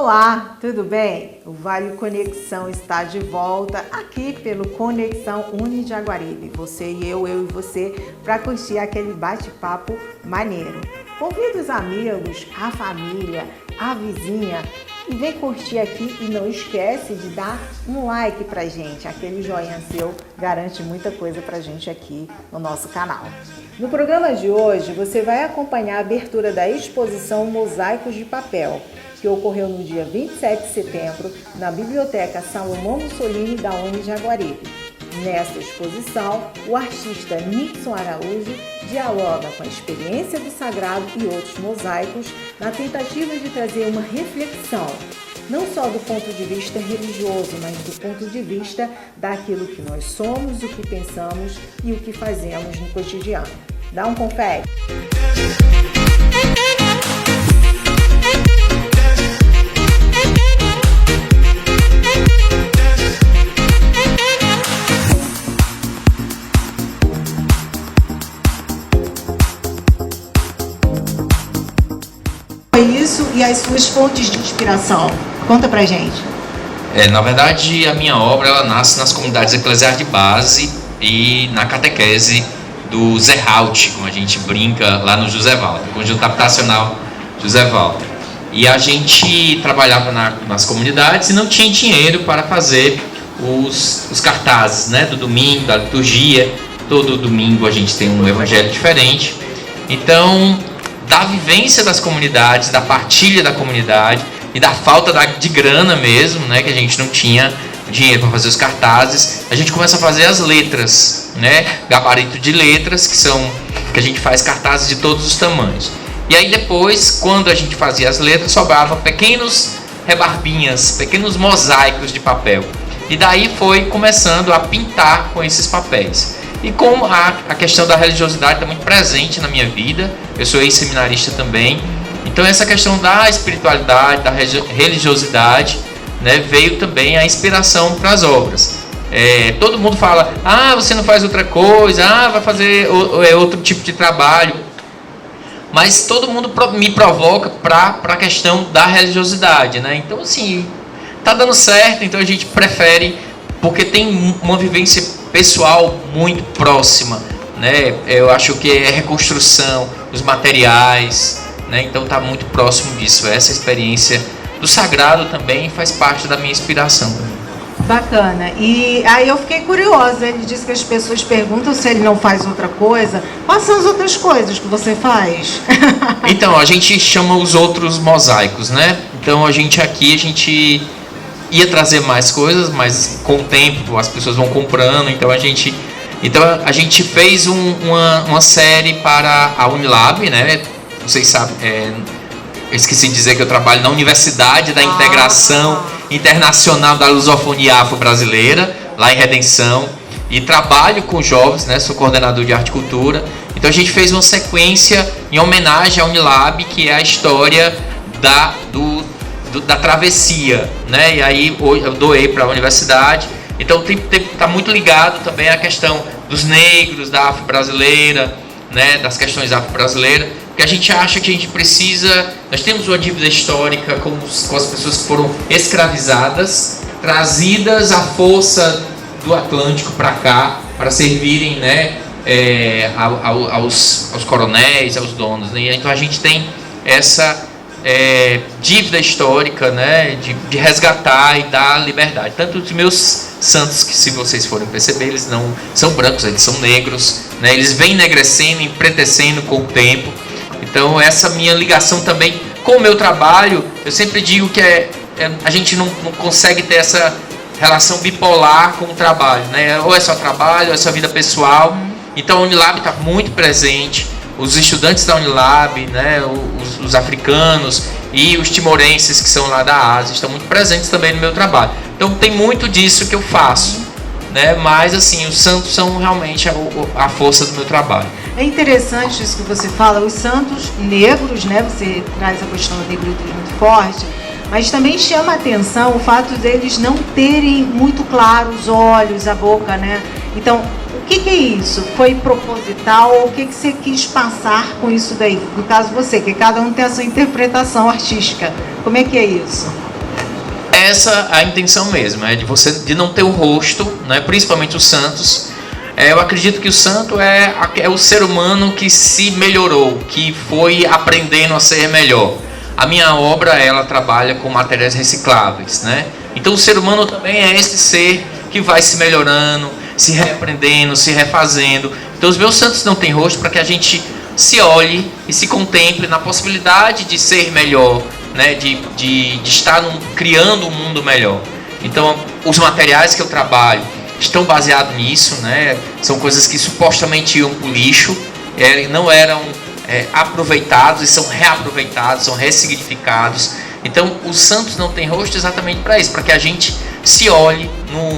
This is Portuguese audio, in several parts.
Olá, tudo bem? O Vale Conexão está de volta aqui pelo Conexão Uni Jaguaribe. Você e eu e você, para curtir aquele bate-papo maneiro. Convido os amigos, a família, a vizinha e vem curtir aqui e não esquece de dar um like pra gente. Aquele joinha seu garante muita coisa pra gente aqui no nosso canal. No programa de hoje você vai acompanhar a abertura da exposição Mosaicos de Papel, que ocorreu no dia 27 de setembro na Biblioteca Salomão Mussolini da Uni Jaguaribe. Nesta exposição, o artista Nixon Araújo dialoga com a experiência do sagrado e outros mosaicos na tentativa de trazer uma reflexão, não só do ponto de vista religioso, mas do ponto de vista daquilo que nós somos, o que pensamos e o que fazemos no cotidiano. Dá um confere! Isso e as suas fontes de inspiração. Conta pra gente. Na verdade, a minha obra ela nasce nas comunidades eclesiais de base e na catequese do Zé Halt, como a gente brinca lá no José Walter, Conjunto Habitacional José Walter. E a gente trabalhava nas comunidades e não tinha dinheiro para fazer os cartazes, né, do domingo, da liturgia. Todo domingo a gente tem um evangelho diferente. Então, da vivência das comunidades, da partilha da comunidade e da falta de grana mesmo, né, que a gente não tinha dinheiro para fazer os cartazes, a gente começa a fazer as letras, né, gabarito de letras, que a gente faz cartazes de todos os tamanhos. E aí depois, quando a gente fazia as letras, sobravam pequenos rebarbinhas, pequenos mosaicos de papel. E daí foi começando a pintar com esses papéis. E como a questão da religiosidade está muito presente na minha vida, eu sou ex-seminarista também, então essa questão da espiritualidade, da religiosidade, né, veio também a inspiração para as obras. Todo mundo fala, você não faz outra coisa, vai fazer outro tipo de trabalho, mas todo mundo me provoca para a questão da religiosidade, né? Então assim, tá dando certo, então a gente prefere, porque tem uma vivência pessoal muito próxima, né? Eu acho que é reconstrução, os materiais, né? Então está muito próximo disso. Essa experiência do sagrado também faz parte da minha inspiração. Bacana. E aí eu fiquei curiosa. Ele disse que as pessoas perguntam se ele não faz outra coisa. Quais são as outras coisas que você faz? Então, a gente chama os outros mosaicos, né? Então a gente ia trazer mais coisas, mas com o tempo as pessoas vão comprando, então a gente fez uma série para a Unilab, né? Vocês sabem, eu esqueci de dizer que eu trabalho na Universidade da Integração Internacional da Lusofonia Afro-Brasileira, lá em Redenção, e trabalho com jovens, né? Sou coordenador de arte e cultura. Então a gente fez uma sequência em homenagem à Unilab, que é a história da travessia, né? E aí eu doei para a universidade. Então está muito ligado também à questão dos negros, da afro-brasileira, né? Das questões afro-brasileiras, porque a gente acha que a gente precisa. Nós temos uma dívida histórica com as pessoas que foram escravizadas, trazidas à força do Atlântico para cá, para servirem, né? Aos coronéis, aos donos, né? Então a gente tem essa dívida histórica, né, de resgatar e dar liberdade. Tanto os meus santos, que se vocês forem perceber, eles não são brancos, eles são negros, né, eles vêm enegrecendo, empretecendo com o tempo. Então essa minha ligação também com o meu trabalho, eu sempre digo que a gente não consegue ter essa relação bipolar com o trabalho, né, ou é só trabalho, ou é só vida pessoal. Então a Unilab está muito presente. Os estudantes da Unilab, né, os africanos e os timorenses que são lá da Ásia estão muito presentes também no meu trabalho. Então tem muito disso que eu faço, né? Mas assim, os santos são realmente a força do meu trabalho. É interessante isso que você fala, os santos negros, né? Você traz a questão da negritude muito forte, mas também chama a atenção o fato deles não terem muito claro os olhos, a boca, né? Então, o que é isso? Foi proposital? O que você quis passar com isso daí? No caso você, que cada um tem a sua interpretação artística. Como é que é isso? é essa a intenção mesmo, é de não ter o rosto, né, principalmente os santos. Eu acredito que o santo é o ser humano que se melhorou, que foi aprendendo a ser melhor. A minha obra, ela trabalha com materiais recicláveis, né? Então o ser humano também é esse ser que vai se melhorando, se reaprendendo, se refazendo. Então os meus santos não têm rosto para que a gente se olhe e se contemple na possibilidade de ser melhor, né? de estar criando um mundo melhor. Então os materiais que eu trabalho estão baseados nisso, né? São coisas que supostamente iam para o lixo, não eram aproveitados e são reaproveitados, são ressignificados. Então os santos não têm rosto exatamente para isso, para que a gente se olhe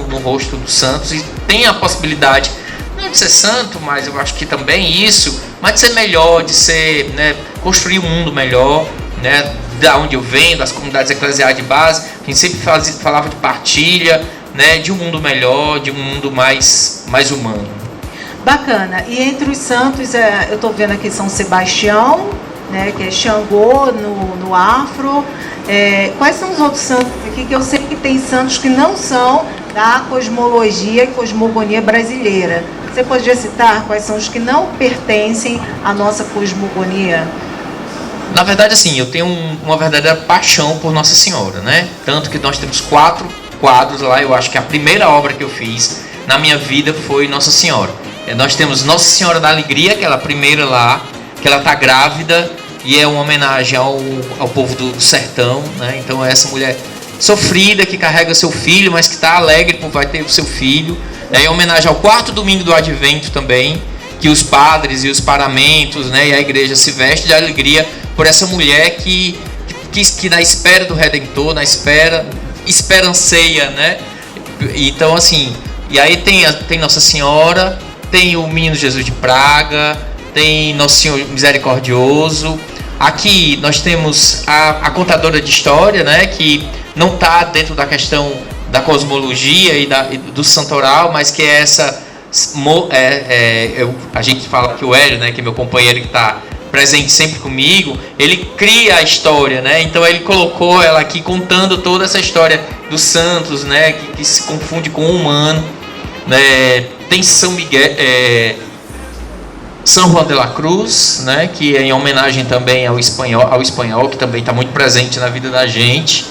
no rosto dos santos e tenha a possibilidade, não de ser santo, mas eu acho que também isso, mas de ser melhor, de ser, né, construir um mundo melhor, né, da onde eu venho, das comunidades eclesiais de base. A gente sempre falava de partilha, né, de um mundo melhor, de um mundo mais humano. Bacana. E entre os santos, eu estou vendo aqui São Sebastião, né, que é Xangô no afro. Quais são os outros santos aqui? Que eu sei que tem santos que não são da cosmologia e cosmogonia brasileira. Você podia citar quais são os que não pertencem à nossa cosmogonia? Na verdade, assim, eu tenho uma verdadeira paixão por Nossa Senhora, né? Tanto que nós temos 4 quadros lá. Eu acho que a primeira obra que eu fiz na minha vida foi Nossa Senhora. Nós temos Nossa Senhora da Alegria, aquela primeira lá, que ela está grávida, e é uma homenagem ao povo do sertão, né? Então é essa mulher sofrida que carrega seu filho, mas que está alegre por vai ter o seu filho. É homenagem ao 4º domingo do Advento também, que os padres e os paramentos, né, e a igreja se veste de alegria por essa mulher que na espera do Redentor, esperanceia, né? Então assim, e aí tem Nossa Senhora, tem o Menino Jesus de Praga, tem Nosso Senhor Misericordioso. Aqui nós temos a contadora de história, né, que não está dentro da questão da cosmologia e do santoral, mas que é essa... a gente fala que o Hélio, né, que é meu companheiro que está presente sempre comigo, ele cria a história, né? Então ele colocou ela aqui contando toda essa história dos santos, né, que se confunde com o humano, né? Tem São Miguel, São Juan de la Cruz, né, que é em homenagem também ao espanhol, que também está muito presente na vida da gente.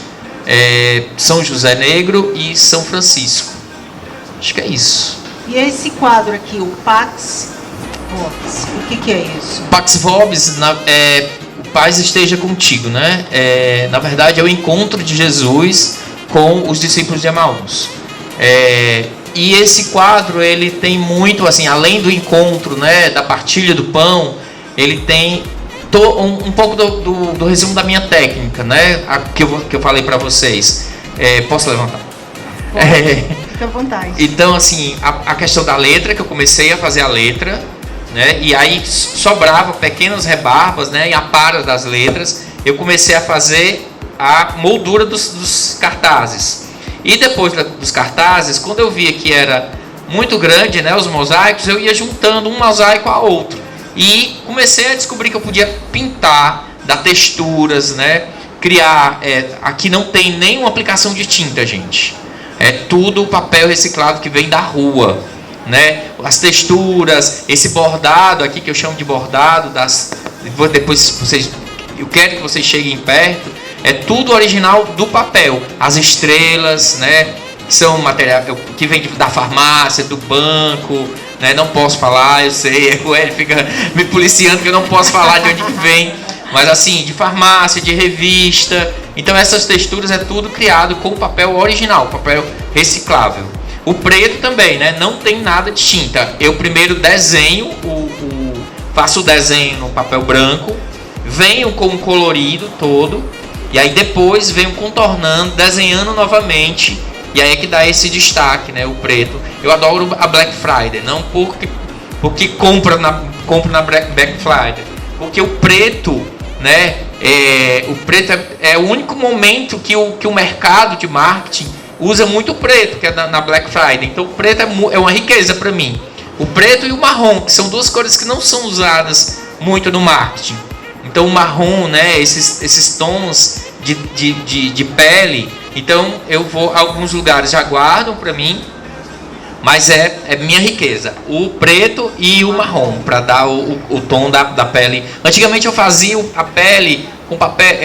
São José Negro e São Francisco. Acho que é isso. E esse quadro aqui, o Pax Vobis, o que é isso? Pax Vobis, o Paz esteja contigo, né? Na verdade é o encontro de Jesus com os discípulos de Emaús. E esse quadro, ele tem muito, assim, além do encontro, né, da partilha do pão, ele tem um pouco do resumo da minha técnica, né, que eu falei para vocês. Posso levantar? Fica à vontade. Então, assim, a questão da letra, que eu comecei a fazer a letra, né, e aí sobrava pequenas rebarbas, né, e aparas das letras, eu comecei a fazer a moldura dos cartazes. E depois dos cartazes, quando eu via que era muito grande, né, os mosaicos, eu ia juntando um mosaico a outro. E comecei a descobrir que eu podia pintar, dar texturas, né, criar... aqui não tem nenhuma aplicação de tinta, gente. É tudo papel reciclado que vem da rua, né? As texturas, esse bordado aqui que eu chamo de bordado, depois eu quero que vocês cheguem perto. É tudo original do papel. As estrelas, né, são material que vem da farmácia, do banco, né? Não posso falar, eu sei, o Hélio fica me policiando que eu não posso falar de onde que vem, mas assim, de farmácia, de revista. Então essas texturas é tudo criado com papel original, papel reciclável. O preto também, né? Não tem nada de tinta. Eu primeiro desenho, faço o desenho no papel branco, venho com o colorido todo, e aí depois venho contornando, desenhando novamente, e aí é que dá esse destaque, né, o preto. Eu adoro a Black Friday, não porque compro na Black Friday, porque o preto, né, o preto é o único momento que o mercado de marketing usa muito o preto, que é na Black Friday. Então o preto é uma riqueza para mim. O preto e o marrom, que são duas cores que não são usadas muito no marketing. Então o marrom, né, esses tons de pele Então eu vou a alguns lugares, já guardam para mim, mas é minha riqueza, o preto e o marrom, para dar o tom da pele. Antigamente eu fazia a pele com papel,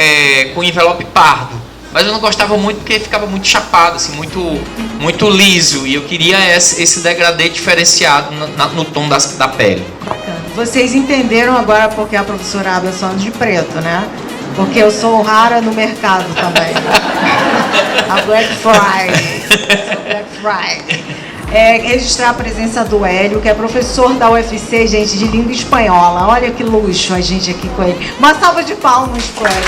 com envelope pardo, mas eu não gostava muito porque ficava muito chapado, assim, muito liso, e eu queria esse degradê diferenciado no tom da pele. Bacana. Vocês entenderam agora porque a professora habla só de preto, né? Porque eu sou rara no mercado também. A Black Friday. Registrar a presença do Hélio, que é professor da UFC, gente, de língua espanhola. Olha que luxo a gente aqui com ele. Uma salva de palmas para ele.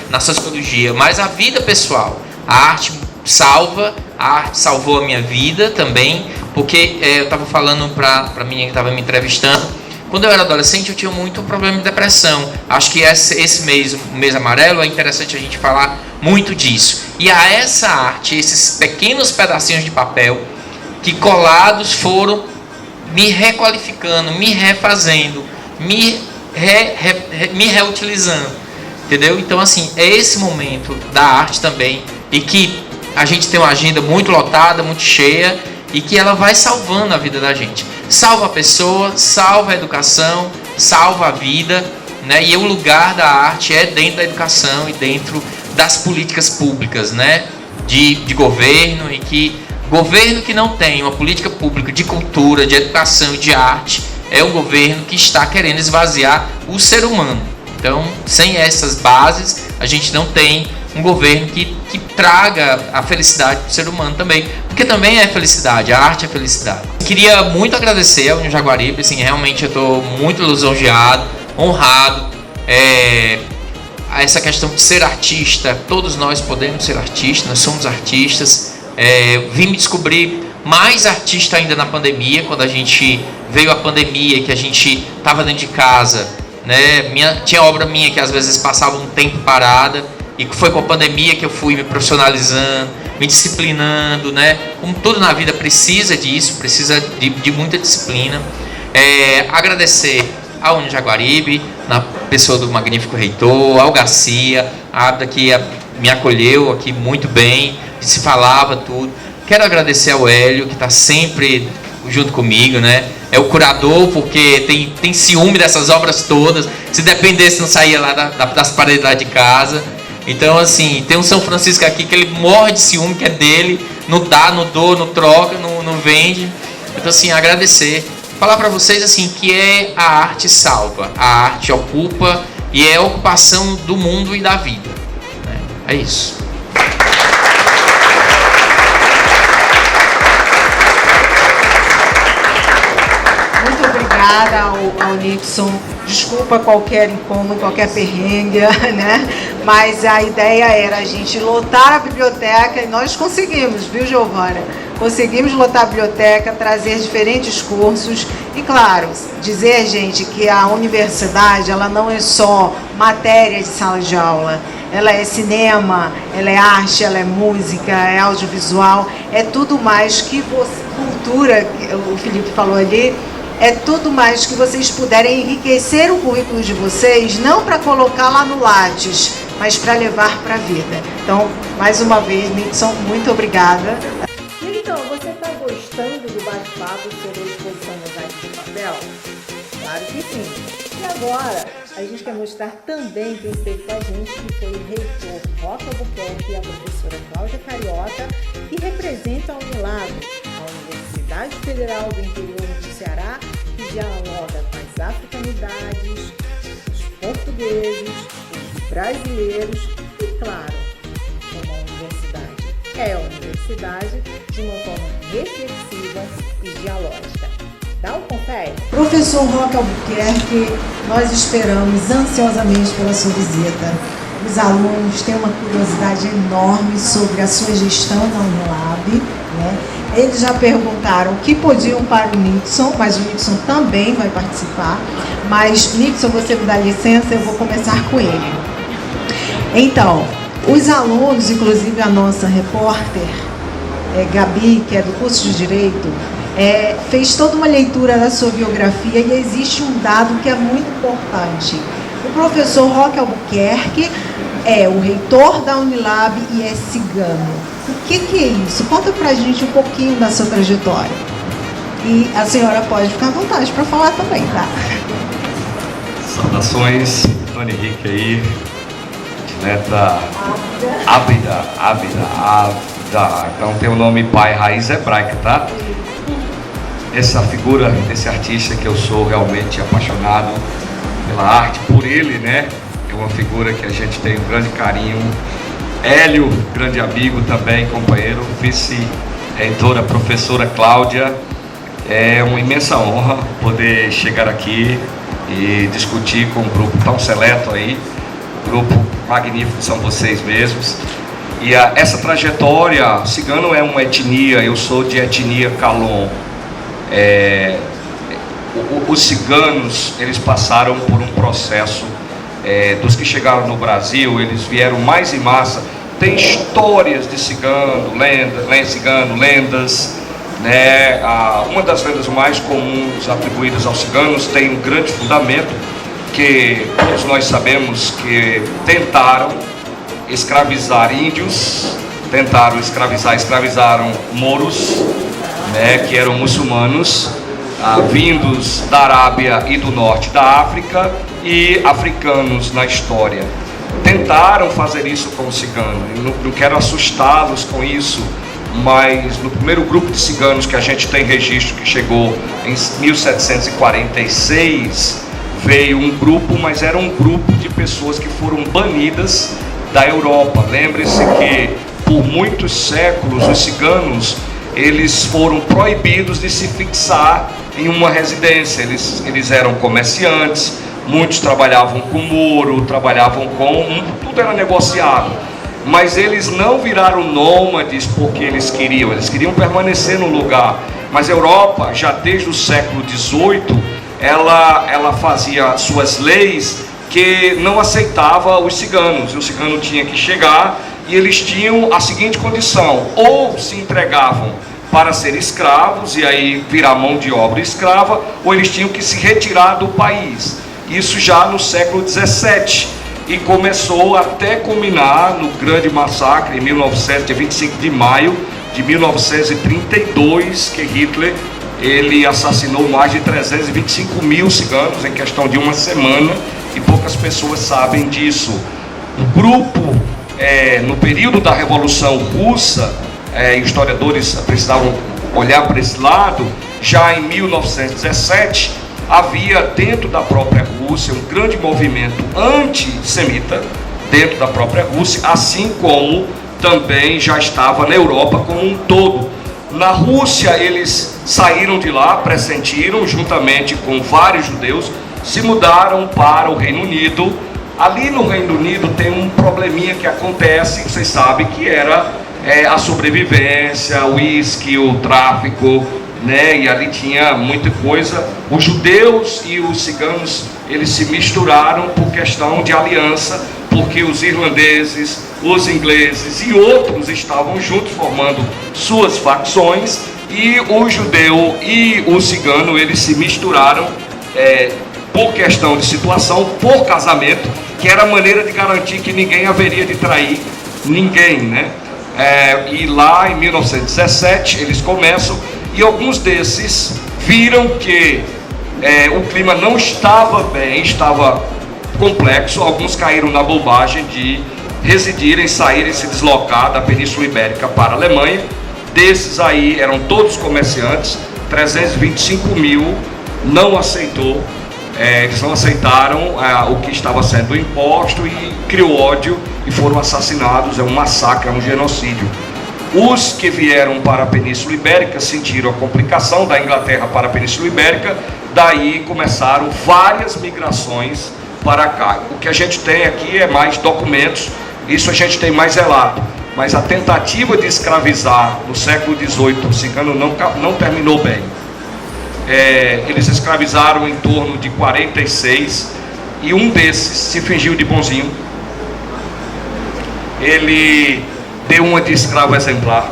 Na sociologia, mas a vida pessoal, a arte salva, a arte salvou a minha vida também, porque eu estava falando para a menina que estava me entrevistando. Quando eu era adolescente, eu tinha muito problema de depressão. Acho que esse mês, o mês amarelo, é interessante a gente falar muito disso. E a essa arte, esses pequenos pedacinhos de papel, que colados foram me requalificando, me refazendo, me reutilizando. Entendeu? Então, assim, é esse momento da arte também, e que a gente tem uma agenda muito lotada, muito cheia, e que ela vai salvando a vida da gente. Salva a pessoa, salva a educação, salva a vida, né? E o lugar da arte é dentro da educação e dentro das políticas públicas, né? De governo, e que governo que não tem uma política pública de cultura, de educação e de arte é um governo que está querendo esvaziar o ser humano. Então, sem essas bases, a gente não tem um governo que traga a felicidade para o ser humano também, porque também é felicidade, a arte é felicidade. Queria muito agradecer ao Jaguaribe, assim, realmente eu estou muito lisonjeado, honrado, a essa questão de ser artista. Todos nós podemos ser artistas, nós somos artistas. Vim me descobrir mais artista ainda na pandemia, quando a gente veio a pandemia, que a gente estava dentro de casa, né? Tinha obra minha que às vezes passava um tempo parada, e foi com a pandemia que eu fui me profissionalizando, me disciplinando, né? Como tudo na vida precisa disso, precisa de muita disciplina. Agradecer ao Jaguaribe, na pessoa do magnífico reitor, ao Garcia, a Abda, que me acolheu aqui muito bem, se falava tudo. Quero agradecer ao Hélio, que está sempre junto comigo, né? É o curador, porque tem ciúme dessas obras todas. Se dependesse, não saía lá das paredes lá de casa. Então, assim, tem um São Francisco aqui que ele morre de ciúme, que é dele. Não dá, não doa, não troca, não vende. Então, assim, agradecer. Falar para vocês, assim, que a arte salva. A arte ocupa e é a ocupação do mundo e da vida, né? É isso. Muito obrigada ao Nixon. Desculpa qualquer incômodo, qualquer perrengue, né? Mas a ideia era a gente lotar a biblioteca, e nós conseguimos, viu, Giovana? Conseguimos lotar a biblioteca, trazer diferentes cursos e, claro, dizer, gente, que a universidade, ela não é só matéria de sala de aula. Ela é cinema, ela é arte, ela é música, é audiovisual, é tudo mais que cultura, o Felipe falou ali, é tudo mais que vocês puderem enriquecer o currículo de vocês, não para colocar lá no Lattes, mas para levar para a vida. Então, mais uma vez, Nixon, muito obrigada. Então, você está gostando do bate-papo sobre a exposição das artes de papel? Claro que sim. E agora, a gente quer mostrar também quem esteve com a gente, que foi o reitor Roque Albuquerque e a professora Cláudia Carioca, que representam a Unilab, a Universidade Federal do Interior do Ceará, que dialoga com as africanidades, os portugueses, os brasileiros e, claro, com uma universidade. É a universidade de uma forma reflexiva e dialógica. Dá um confere? Professor Roque Albuquerque, nós esperamos ansiosamente pela sua visita. Os alunos têm uma curiosidade enorme sobre a sua gestão na Unilab, né? Eles já perguntaram o que podiam para o Nixon, mas o Nixon também vai participar. Mas, Nixon, você me dá licença, eu vou começar com ele. Então, os alunos, inclusive a nossa repórter, Gabi, que é do curso de Direito, fez toda uma leitura da sua biografia e existe um dado que é muito importante. O professor Roque Albuquerque é o reitor da Unilab e é cigano. O que é isso? Conta pra gente um pouquinho da sua trajetória. E a senhora pode ficar à vontade para falar também, tá? Saudações, Tony Henrique aí, atleta Ábida. Então tem o nome pai raiz hebraica, tá? Essa figura, esse artista que eu sou realmente apaixonado pela arte, por ele, né? É uma figura que a gente tem um grande carinho. Hélio, grande amigo também, companheiro, vice-reitora, professora Cláudia. É uma imensa honra poder chegar aqui e discutir com um grupo tão seleto aí, grupo magnífico, são vocês mesmos. E essa trajetória, cigano é uma etnia, eu sou de etnia Calon. Os ciganos, eles passaram por um processo, dos que chegaram no Brasil, eles vieram mais em massa. Tem histórias de cigano, lendas, né? Uma das lendas mais comuns atribuídas aos ciganos tem um grande fundamento, que todos nós sabemos que tentaram escravizar índios, escravizaram mouros, né, que eram muçulmanos, vindos da Arábia e do norte da África, e africanos na história. Tentaram fazer isso com o cigano. Eu não quero assustá-los com isso, mas no primeiro grupo de ciganos que a gente tem registro, que chegou em 1746, veio um grupo, mas era um grupo de pessoas que foram banidas da Europa. Lembre-se que por muitos séculos os ciganos, eles foram proibidos de se fixar em uma residência. Eles eram comerciantes, muitos trabalhavam com mouro, tudo era negociado. Mas eles não viraram nômades porque eles queriam permanecer no lugar. Mas a Europa, já desde o século XVIII, ela fazia suas leis que não aceitava os ciganos. O cigano tinha que chegar e eles tinham a seguinte condição: ou se entregavam para ser escravos e aí virar mão de obra escrava, ou eles tinham que se retirar do país. Isso já no século XVII, e começou até culminar no grande massacre em 25 de maio de 1932, que Hitler ele assassinou mais de 325 mil ciganos em questão de uma semana, e poucas pessoas sabem disso. O grupo, no período da Revolução Russa, historiadores precisavam olhar para esse lado. Já em 1917, havia dentro da própria Rússia um grande movimento antissemita dentro da própria Rússia, assim como também já estava na Europa como um todo. Na Rússia, eles saíram de lá, pressentiram, juntamente com vários judeus, se mudaram para o Reino Unido. Ali no Reino Unido tem um probleminha que acontece, vocês sabem, que era a sobrevivência, o uísque, o tráfico, né? E ali tinha muita coisa. Os judeus e os ciganos, eles se misturaram por questão de aliança, porque os irlandeses, os ingleses e outros estavam juntos formando suas facções, e o judeu e o cigano, eles se misturaram por questão de situação, por casamento, que era a maneira de garantir que ninguém haveria de trair ninguém, né? E lá em 1917 eles começam, e alguns desses viram que o clima não estava bem, estava complexo. Alguns caíram na bobagem de residirem, saírem, se deslocar da Península Ibérica para a Alemanha. Desses aí eram todos comerciantes. 325 mil não aceitou, eles não aceitaram o que estava sendo imposto, e criou ódio e foram assassinados. É um massacre, é um genocídio. Os que vieram para a Península Ibérica sentiram a complicação da Inglaterra para a Península Ibérica, daí começaram várias migrações para cá. O que a gente tem aqui é mais documentos, isso a gente tem mais relato, mas a tentativa de escravizar no século XVIII o cigano não terminou bem. Eles escravizaram em torno de 46, e um desses se fingiu de bonzinho. Ele deu uma de escravo exemplar,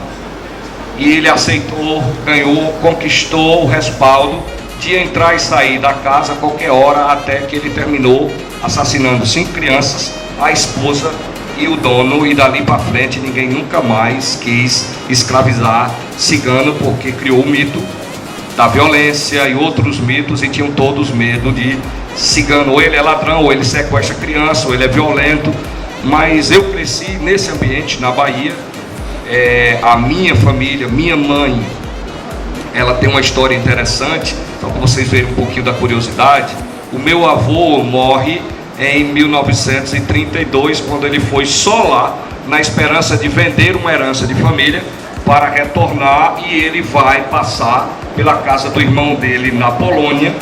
e ele aceitou, ganhou, conquistou o respaldo de entrar e sair da casa a qualquer hora, até que ele terminou assassinando 5 crianças, a esposa e o dono, e dali para frente ninguém nunca mais quis escravizar cigano, porque criou o mito da violência e outros mitos, e tinham todos medo de cigano. Ou ele é ladrão, ou ele sequestra criança, ou ele é violento. Mas eu cresci nesse ambiente na Bahia. A minha família, minha mãe, ela tem uma história interessante, só para vocês verem um pouquinho da curiosidade. O meu avô morre em 1932, quando ele foi só lá, na esperança de vender uma herança de família para retornar, e ele vai passar pela casa do irmão dele na Polônia.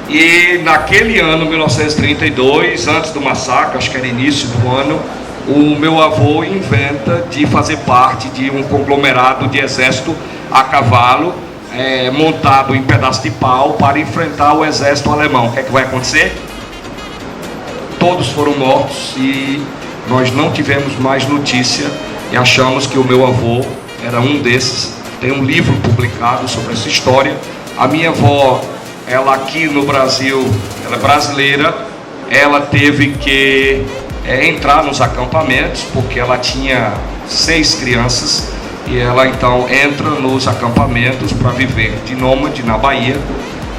E naquele ano, 1932, antes do massacre, acho que era início do ano, o meu avô inventa de fazer parte de um conglomerado de exército a cavalo, montado em pedaço de pau, para enfrentar o exército alemão. O que é que vai acontecer? Todos foram mortos e nós não tivemos mais notícia, e achamos que o meu avô era um desses. Tem um livro publicado sobre essa história. A minha avó, ela aqui no Brasil, ela é brasileira, ela teve que entrar nos acampamentos, porque ela tinha 6 crianças, e ela então entra nos acampamentos para viver de nômade na Bahia.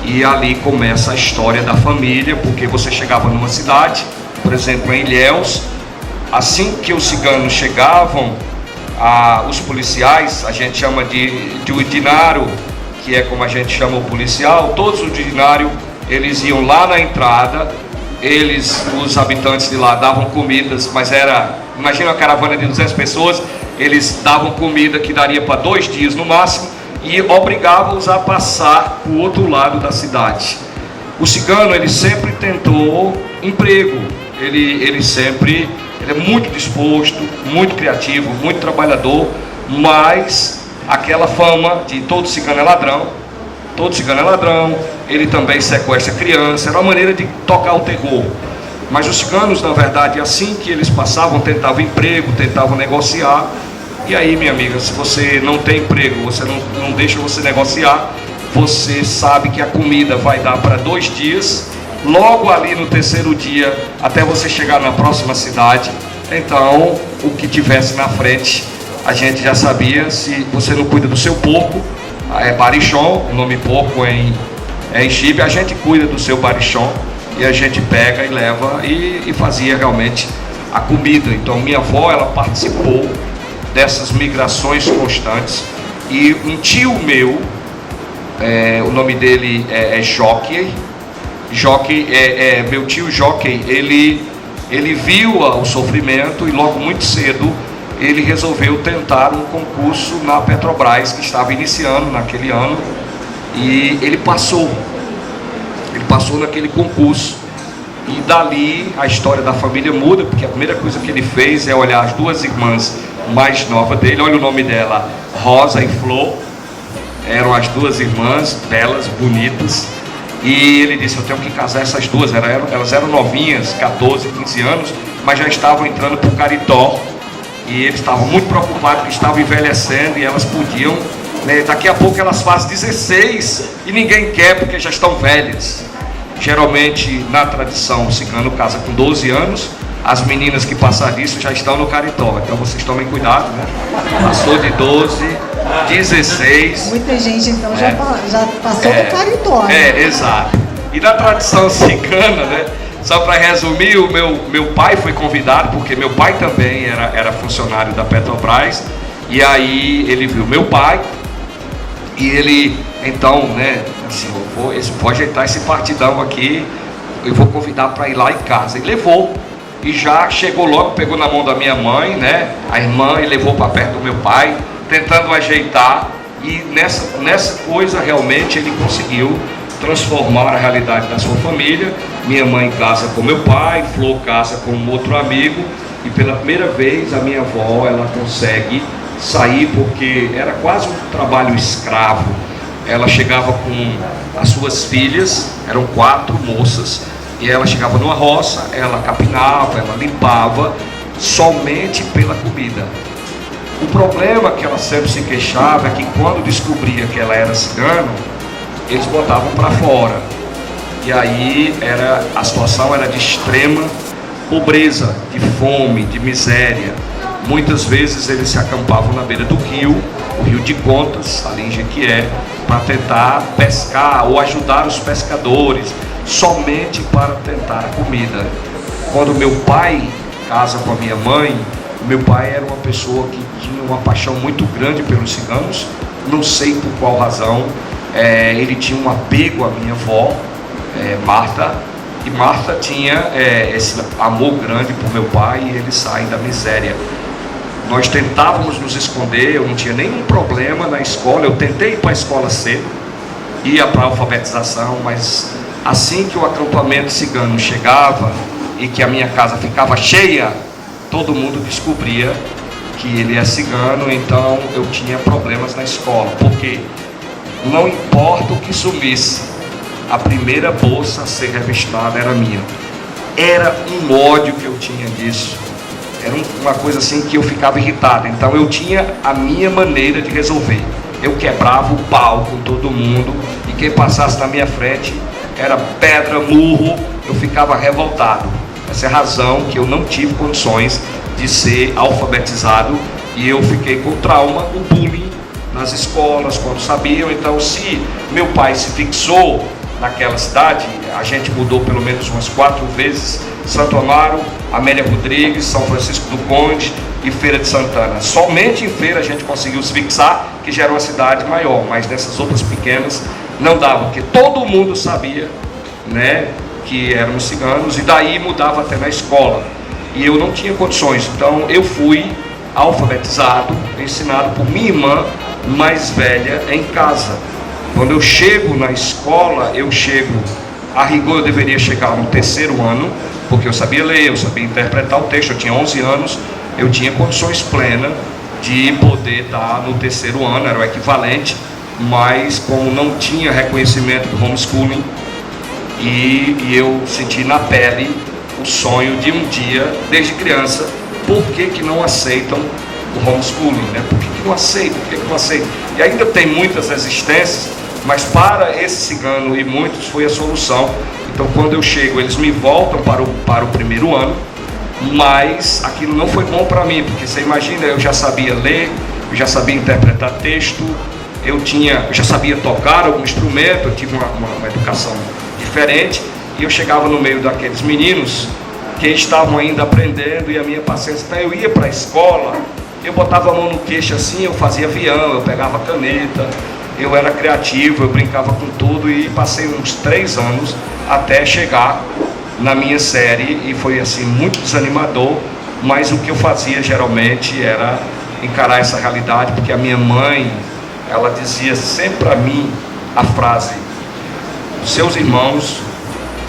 E ali começa a história da família, porque você chegava numa cidade, por exemplo em Ilhéus, assim que os ciganos chegavam, os policiais, a gente chama de ordinário, que é como a gente chama o policial, todos os ordinários, eles iam lá na entrada, os habitantes de lá davam comidas, mas imagina uma caravana de 200 pessoas, eles davam comida que daria para 2 dias no máximo, e obrigavam-os a passar para o outro lado da cidade. O cigano, ele sempre tentou emprego, ele é muito disposto, muito criativo, muito trabalhador, mas aquela fama de todo cigano é ladrão, ele também sequestra criança, era uma maneira de tocar o terror. Mas os ciganos, na verdade, assim que eles passavam, tentavam emprego, tentavam negociar. E aí, minha amiga, se você não tem emprego, você não deixa você negociar, você sabe que a comida vai dar para 2 dias, logo ali no 3º dia, até você chegar na próxima cidade. Então, o que tivesse na frente, a gente já sabia. Se você não cuida do seu porco, é barichon, o nome porco em Chipre, a gente cuida do seu barichon, e a gente pega e leva, e fazia realmente a comida. Então, minha avó, ela participou dessas migrações constantes. E um tio meu, o nome dele é Jockey, meu tio Jockey, ele viu o sofrimento, e logo muito cedo ele resolveu tentar um concurso na Petrobras, que estava iniciando naquele ano, e ele passou naquele concurso. E dali a história da família muda, porque a primeira coisa que ele fez é olhar as 2 irmãs mais novas dele, olha o nome dela, Rosa e Flor, eram as 2 irmãs, belas, bonitas, e ele disse: eu tenho que casar essas 2, elas eram novinhas, 14, 15 anos, mas já estavam entrando para o Caritó, e eles estavam muito preocupados, que estavam envelhecendo, e elas podiam, daqui a pouco elas fazem 16, e ninguém quer, porque já estão velhas. Geralmente, na tradição, o cigano casa com 12 anos, as meninas que passar disso já estão no Caritó, então vocês tomem cuidado, né? Passou de 12, 16... Muita gente então já passou do Caritó, né? Exato. E na tradição cigana, né? Só para resumir, o meu pai foi convidado, porque meu pai também era funcionário da Petrobras, e aí ele viu meu pai, e ele, então, né, assim, eu vou ajeitar esse partidão aqui, eu vou convidar para ir lá em casa. E levou, e já chegou logo, pegou na mão da minha mãe, né, a irmã, e levou para perto do meu pai, tentando ajeitar, e nessa coisa realmente ele conseguiu transformar a realidade da sua família. Minha mãe casa com meu pai, Flor casa com um outro amigo, e pela primeira vez a minha avó, ela consegue sair, porque era quase um trabalho escravo. Ela chegava com as suas filhas, eram 4 moças, e ela chegava numa roça, ela capinava, ela limpava, somente pela comida. O problema que ela sempre se queixava é que quando descobria que ela era cigana, eles botavam para fora. E aí a situação era de extrema pobreza, de fome, de miséria. Muitas vezes eles se acampavam na beira do rio, o Rio de Contas, ali em Jequié, para tentar pescar ou ajudar os pescadores, somente para tentar a comida. Quando meu pai casa com a minha mãe, meu pai era uma pessoa que tinha uma paixão muito grande pelos ciganos, não sei por qual razão, ele tinha um apego à minha avó, Marta, e Marta tinha esse amor grande por meu pai e eles saem da miséria. Nós tentávamos nos esconder, eu não tinha nenhum problema na escola, eu tentei ir para a escola cedo, ia para a alfabetização, mas assim que o acampamento cigano chegava e que a minha casa ficava cheia, todo mundo descobria que ele é cigano, então eu tinha problemas na escola, porque não importa o que sumisse, a primeira bolsa a ser revistada era minha. Era um ódio que eu tinha disso. Era uma coisa assim que eu ficava irritado. Então eu tinha a minha maneira de resolver. Eu quebrava o pau com todo mundo e quem passasse na minha frente era pedra, murro, eu ficava revoltado. Essa é a razão que eu não tive condições de ser alfabetizado e eu fiquei com trauma, o bullying nas escolas, quando sabiam. Então se meu pai se fixou naquela cidade, a gente mudou pelo menos umas 4 vezes, Santo Amaro, Amélia Rodrigues, São Francisco do Conde e Feira de Santana. Somente em Feira a gente conseguiu se fixar, que já era uma cidade maior, mas nessas outras pequenas não dava, porque todo mundo sabia, né, que éramos ciganos, e daí mudava até na escola, e eu não tinha condições. Então eu fui alfabetizado, ensinado por minha irmã mais velha em casa. Quando eu chego na escola, a rigor eu deveria chegar no 3º ano, porque eu sabia ler, eu sabia interpretar o texto, eu tinha 11 anos, eu tinha condições plenas de poder estar no 3º ano, era o equivalente, mas como não tinha reconhecimento do homeschooling, e eu senti na pele o sonho de um dia, desde criança, por que não aceitam o homeschooling, né? Por que não aceitam? Por que não aceitam? E ainda tem muitas resistências, mas para esse cigano e muitos foi a solução. Então quando eu chego, eles me voltam para o 1º ano, mas aquilo não foi bom para mim, porque você imagina, eu já sabia ler, eu já sabia interpretar texto, eu já sabia tocar algum instrumento, eu tive uma educação diferente, e eu chegava no meio daqueles meninos que estavam ainda aprendendo, e a minha paciência, então eu ia para a escola, eu botava a mão no queixo assim, eu fazia avião, eu pegava caneta, eu era criativo, eu brincava com tudo, e passei uns 3 anos até chegar na minha série, e foi assim muito desanimador, mas o que eu fazia geralmente era encarar essa realidade, porque a minha mãe, ela dizia sempre para mim a frase: os seus irmãos,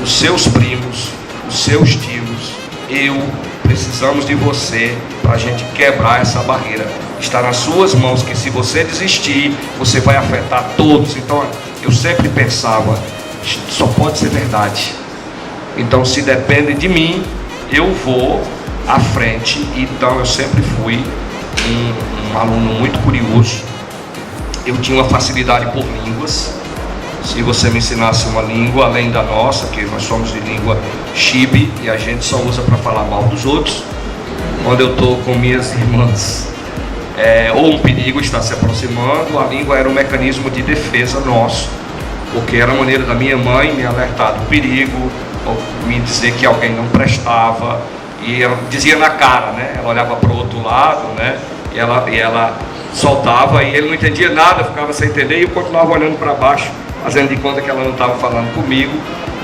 os seus primos, os seus tios, eu precisamos de você para a gente quebrar essa barreira. Está nas suas mãos, que se você desistir, você vai afetar todos. Então eu sempre pensava, só pode ser verdade. Então se depende de mim, eu vou à frente. Então eu sempre fui um aluno muito curioso. Eu tinha uma facilidade por línguas. Se você me ensinasse uma língua além da nossa, que nós somos de língua chibi e a gente só usa para falar mal dos outros, quando eu estou com minhas irmãs, ou um perigo está se aproximando, a língua era um mecanismo de defesa nosso, porque era a maneira da minha mãe me alertar do perigo, ou me dizer que alguém não prestava, e ela dizia na cara, né? Ela olhava para o outro lado, né? E ela soltava, e ele não entendia nada, ficava sem entender, e eu continuava olhando para baixo, fazendo de conta que ela não estava falando comigo,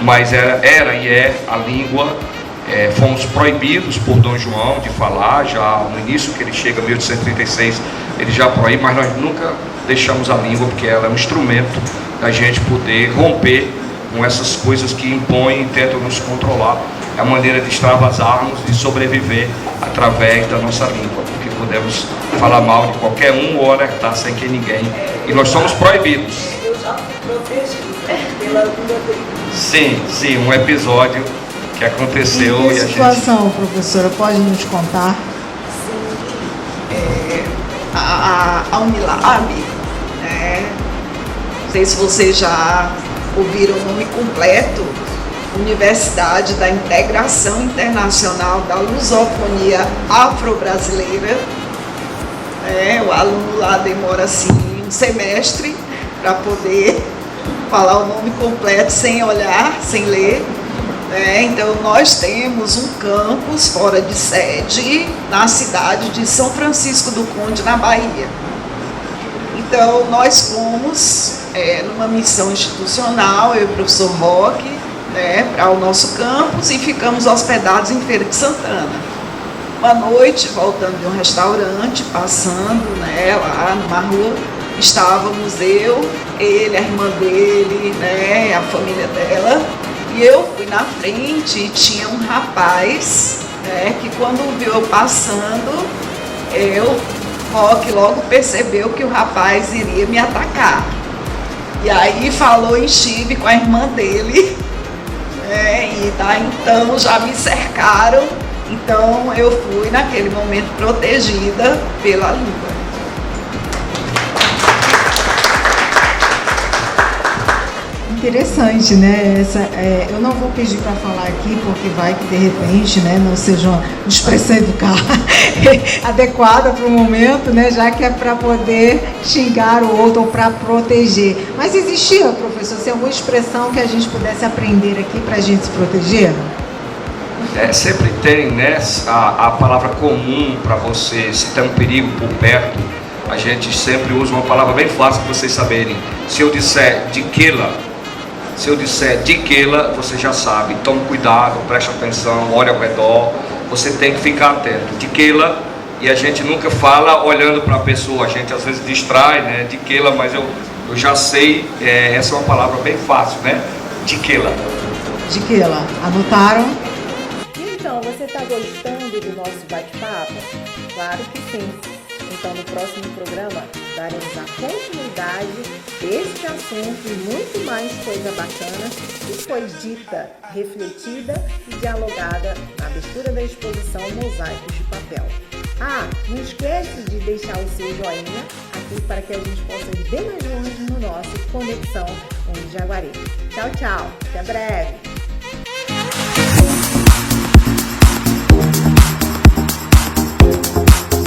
mas era e é a língua. Fomos proibidos por Dom João de falar, já no início que ele chega, em 1836, ele já proíbe, mas nós nunca deixamos a língua, porque ela é um instrumento da gente poder romper com essas coisas que impõem e tentam nos controlar. É a maneira de extravasarmos e sobreviver através da nossa língua, porque podemos falar mal de qualquer um ou alertar sem que ninguém, e nós somos proibidos. Sim, um episódio que aconteceu. E que situação, professora, pode nos contar? Sim, a Unilab, né? Não sei se vocês já ouviram o nome completo, Universidade da Integração Internacional da Lusofonia Afro-Brasileira. O aluno lá demora assim um semestre para poder falar o nome completo sem olhar, sem ler. Então nós temos um campus fora de sede na cidade de São Francisco do Conde, na Bahia. Então nós fomos numa missão institucional, eu e o professor Roque, para o nosso campus, e ficamos hospedados em Feira de Santana. Uma noite, voltando de um restaurante, passando lá numa rua, estávamos ele, a irmã dele, a família dela, e eu fui na frente e tinha um rapaz que quando viu eu passando, Roque logo percebeu que o rapaz iria me atacar. E aí falou em chive com a irmã dele, e então já me cercaram. Então eu fui naquele momento protegida pela língua. Interessante, né? Eu não vou pedir para falar aqui, porque vai que de repente, não seja uma expressão educada adequada para o momento, já que é para poder xingar o outro ou para proteger. Mas existia, professor, se alguma expressão que a gente pudesse aprender aqui para a gente se proteger? Sempre tem, a palavra comum para você, se tem um perigo por perto, a gente sempre usa uma palavra bem fácil para vocês saberem. Se eu disser de quela, você já sabe. Tome cuidado, preste atenção, olhe ao redor, você tem que ficar atento. De quela, e a gente nunca fala olhando para a pessoa, a gente às vezes distrai, de quela, mas eu já sei, essa é uma palavra bem fácil, de quela. De quela, anotaram? Então, você está gostando do nosso bate-papo? Claro que sim. Então, no próximo programa, daremos a continuidade deste assunto e muito mais coisa bacana que foi dita, refletida e dialogada na abertura da exposição Mosaicos de Papel. Não esquece de deixar o seu joinha aqui para que a gente possa ir bem mais longe no nosso Conexão Unijaguaribe. Tchau, tchau. Até breve.